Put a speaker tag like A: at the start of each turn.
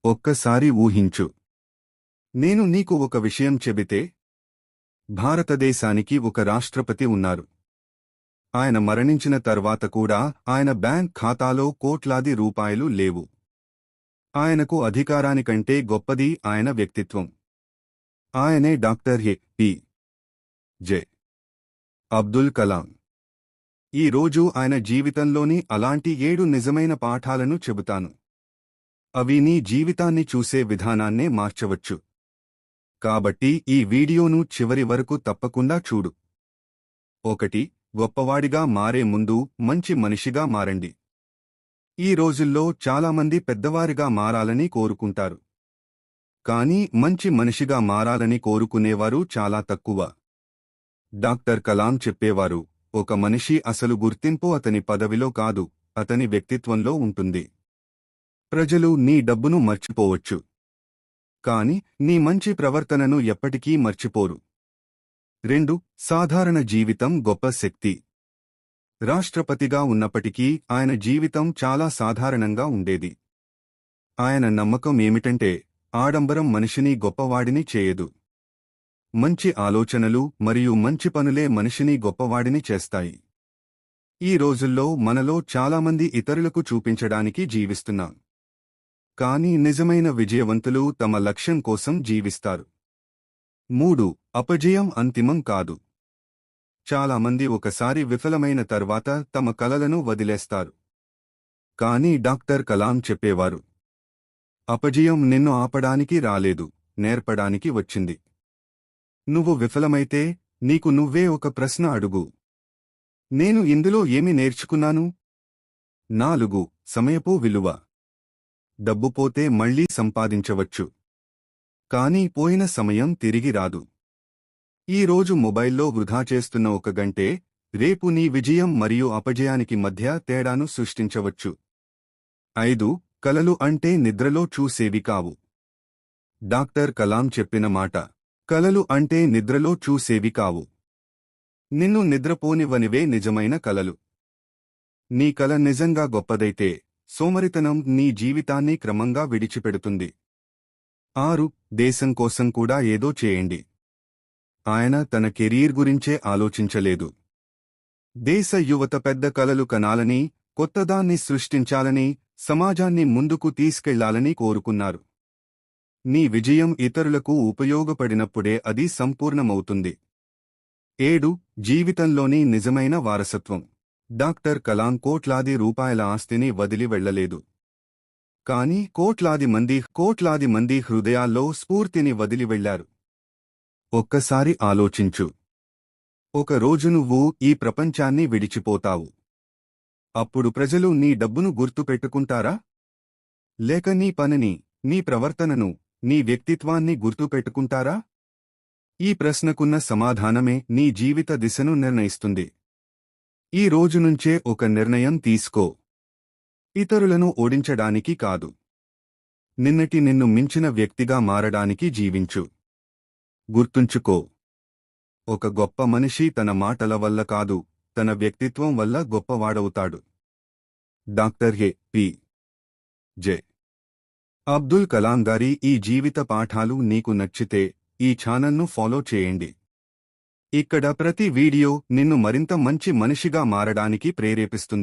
A: ఒక్కసారి ఊహించు. నేను నీకు ఒక విషయం చెబితే, భారతదేశానికి ఒక రాష్ట్రపతి ఉన్నారు. ఆయన మరణించిన తర్వాత కూడా ఆయన బ్యాంక్ ఖాతాలో కోట్లాది రూపాయలు లేవు. ఆయనకు అధికారానికంటే గొప్పది ఆయన వ్యక్తిత్వం. ఆయనే డాక్టర్ ఏ.పి.జె. అబ్దుల్ కలాం. ఈ రోజు ఆయన జీవితంలోని అలాంటి 7 నిజమైన పాఠాలను చెబుతాను. అవి నీ జీవితాన్ని చూసే విధానాన్నే మార్చవచ్చు. కాబట్టి ఈ వీడియోను చివరి వరకు తప్పకుండా చూడు. 1. గొప్పవాడిగా మారే ముందు మంచి మనిషిగా మారండి. ఈ రోజుల్లో చాలామంది పెద్దవారిగా మారాలని కోరుకుంటారు. కానీ మంచి మనిషిగా మారాలని కోరుకునేవారు చాలా తక్కువ. డాక్టర్ కలాం చెప్పేవారు, ఒక మనిషి అసలు గుర్తింపు అతని పదవిలో కాదు, అతని వ్యక్తిత్వంలో ఉంటుంది. ప్రజలు నీ డబ్బును మర్చిపోవచ్చు, కాని నీ మంచి ప్రవర్తనను ఎప్పటికీ మర్చిపోరు. 2. సాధారణ జీవితం గొప్ప శక్తి. రాష్ట్రపతిగా ఉన్నప్పటికీ ఆయన జీవితం చాలా సాధారణంగా ఉండేది. ఆయన నమ్మకం ఏమిటంటే, ఆడంబరం మనిషిని గొప్పవాడిని చేయదు. మంచి ఆలోచనలు మరియు మంచి పనులే మనిషిని గొప్పవాడిని చేస్తాయి. ఈ రోజుల్లో మనలో చాలామంది ఇతరులకు చూపించడానికి జీవిస్తున్నాం. కానీ నిజమైన విజయవంతులు తమ లక్ష్యం కోసం జీవిస్తారు. 3. అపజయం అంతిమం కాదు. చాలామంది ఒకసారి విఫలమైన తర్వాత తమ కలలను వదిలేస్తారు. కానీ డాక్టర్ కలాం చెప్పేవారు, అపజయం నిన్ను ఆపడానికి రాలేదు, నేర్పడానికి వచ్చింది. నువ్వు విఫలమైతే నీకు నువ్వే ఒక ప్రశ్న అడుగు, నేను ఇందులో ఏమి నేర్చుకున్నాను? 4. సమయపు విలువ. డబ్బు పోతే మళ్లీ సంపాదించవచ్చు, కానీ పోయిన సమయం తిరిగి రాదు. ఈ రోజు మొబైల్లో వృధా చేస్తున్న 1 గంటే రేపు నీ విజయం మరియు అపజయానికి మధ్య తేడాను సృష్టించవచ్చు. 5. కలలు అంటే నిద్రలో చూసేవి కావు. డాక్టర్ కలాం చెప్పిన మాట, కలలు అంటే నిద్రలో చూసేవి కావు. నిన్ను నిద్రపోనివ్వనివే నిజమైన కలలు. నీ కల నిజంగా గొప్పదైతే సోమరితనం నీ జీవితాన్ని క్రమంగా విడిచిపెడుతుంది. 6. దేశం కోసం కూడా ఏదో చేయండి. ఆయన తన కెరీర్ గురించే ఆలోచించలేదు. దేశ యువత పెద్ద కలలు కనాలని, కొత్తదాన్ని సృష్టించాలని, సమాజాన్ని ముందుకు తీసుకెళ్లాలని కోరుకున్నారు. నీ విజయం ఇతరులకు ఉపయోగపడినప్పుడే అది సంపూర్ణమవుతుంది. 7. జీవితంలోని నిజమైన వారసత్వం. డాక్టర్ కలాం కోట్లాది రూపాయల ఆస్తిని వదిలి వెళ్లలేదు. కానీ కోట్లాది మంది హృదయాల్లో స్ఫూర్తిని వదిలి వెళ్లారు. ఒక్కసారి ఆలోచించు. ఒక రోజు నువ్వు ఈ ప్రపంచాన్ని విడిచిపోతావు. అప్పుడు ప్రజలు నీ డబ్బును గుర్తుపెట్టుకుంటారా? లేక నీ పనిని, నీ ప్రవర్తనను, నీ వ్యక్తిత్వాన్ని గుర్తుపెట్టుకుంటారా? ఈ ప్రశ్నకున్న సమాధానమే నీ జీవిత దిశను నిర్ణయిస్తుంది. ఈ రోజు నుంచే ఒక నిర్ణయం తీసుకో. ఇతరులను ఓడించడానికి కాదు, నిన్నటి నిన్ను మించిన వ్యక్తిగా మారడానికి జీవించు. గుర్తుంచుకో, ఒక గొప్ప మనిషి తన మాటల వల్ల కాదు, తన వ్యక్తిత్వం వల్ల గొప్పవాడవుతాడు. డాక్టర్ ఏ.పి.జె. అబ్దుల్ కలాం గారి ఈ జీవిత పాఠాలు నీకు నచ్చితే ఈ ఛానల్ను ఫాలో చేయండి. ఇక్కడ ప్రతి వీడియో నిన్ను మరింత మంచి మనిషిగా మారడానికి ప్రేరేపిస్తుంది.